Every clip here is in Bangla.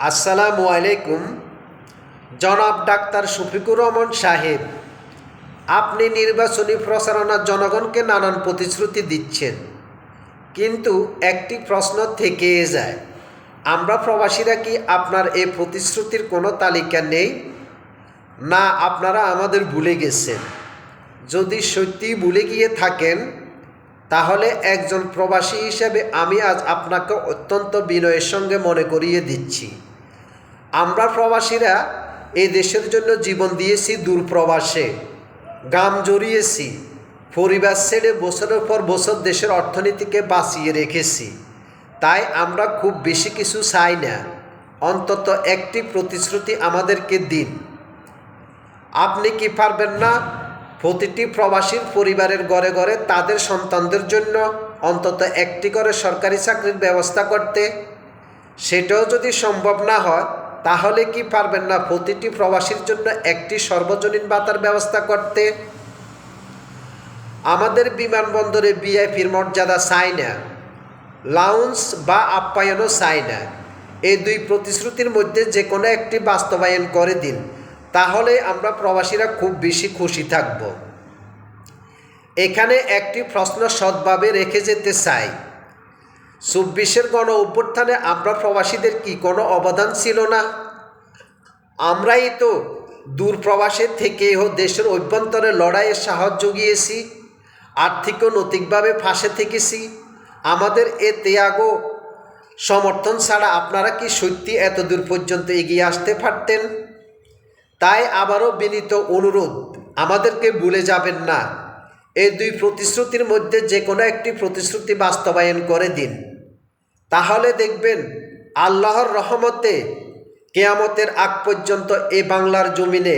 আসসালামু আলাইকুম। জনাব ডাক্তার শফিকুর রহমান সাহেব, আপনি নির্বাচনী প্রচারণার জনগণকে নানান প্রতিশ্রুতি দিচ্ছেন, কিন্তু একটি প্রশ্ন থেকে যায়, আমরা প্রবাসীরা কি আপনার এই প্রতিশ্রুতির কোনো তালিকা নেই, না আপনারা আমাদের ভুলে গেছেন? যদি সত্যি ভুলে গিয়ে থাকেন, তাহলে একজন প্রবাসী হিসেবে আমি আজ আপনাকে অত্যন্ত বিনয়ের সঙ্গে মনে করিয়ে দিচ্ছি, আমরা প্রবাসীরা এই দেশের জন্য জীবন দিয়েছি, দূরপ্রবাসে গাম জড়িয়েছি, পরিবার ছেড়ে বছরের পর বছর দেশের অর্থনীতিকে বাঁচিয়ে রেখেছি। তাই আমরা খুব বেশি কিছু চাই না, অন্তত একটি প্রতিশ্রুতি আমাদেরকে দিন। আপনি কি পারবেন না প্রতিটি প্রবাসীর পরিবারের ঘরে ঘরে তাদের সন্তানদের জন্য অন্তত একটি করে সরকারি চাকরির ব্যবস্থা করতে? সেটাও যদি সম্ভব না হয়, তাহলে কি পারবেন না প্রতিটি প্রবাসীর জন্য একটি সর্বজনীন ভাতার ব্যবস্থা করতে? আমাদের বিমানবন্দরে ভিআইপির মর্যাদা চাই না, লাউঞ্জ বা আপ্যায়নও চাই না। এই দুই প্রতিশ্রুতির মধ্যে যে কোনো একটি বাস্তবায়ন করে দিন, তাহলে আমরা প্রবাসীরা খুব বেশি খুশি থাকব। এখানে একটি প্রশ্ন সৎভাবে রেখে যেতে চাই, ২৪-এর গণ অভ্যুত্থানে আমরা প্রবাসীদের কি কোনো অবদান ছিল না? আমরাই তো দূরপ্রবাসের থেকেও দেশের অভ্যন্তরে লড়াইয়ে সাহায্য জুগিয়েছি, আর্থিক ও নৈতিকভাবে পাশে থেকেছি। আমাদের এ ত্যাগ ও সমর্থন ছাড়া আপনারা কি সত্যি এত দূর পর্যন্ত এগিয়ে আসতে পারতেন? তাই আবারও বিনীত অনুরোধ, আমাদেরকে ভুলে যাবেন না। এই দুই প্রতিশ্রুতির মধ্যে যে কোনো একটি প্রতিশ্রুতি বাস্তবায়ন করে দিন, তাহলে দেখবেন আল্লাহর রহমতে কিয়ামতের আগ পর্যন্ত এই বাংলার জমিনে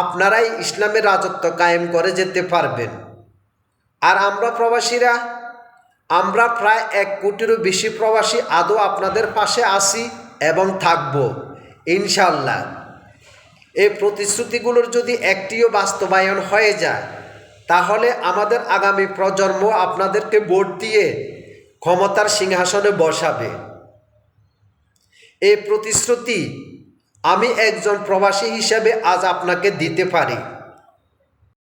আপনারাই ইসলামের রাজত্ব কায়েম করে যেতে পারবেন। আর আমরা প্রবাসীরা, আমরা প্রায় ১ কোটিরও বেশি প্রবাসী আদৌ আপনাদের পাশে আছি এবং থাকব ইনশাআল্লাহ। এই প্রতিশ্রুতিগুলোর যদি একটিও বাস্তবায়ন হয়ে যায়, তাহলে আমাদের আগামী প্রজন্ম আপনাদেরকে ভোট দিয়ে ক্ষমতার সিংহাসনে বসাবে। এই প্রতিশ্রুতি আমি একজন প্রবাসী হিসেবে আজ আপনাকে দিতে পারি।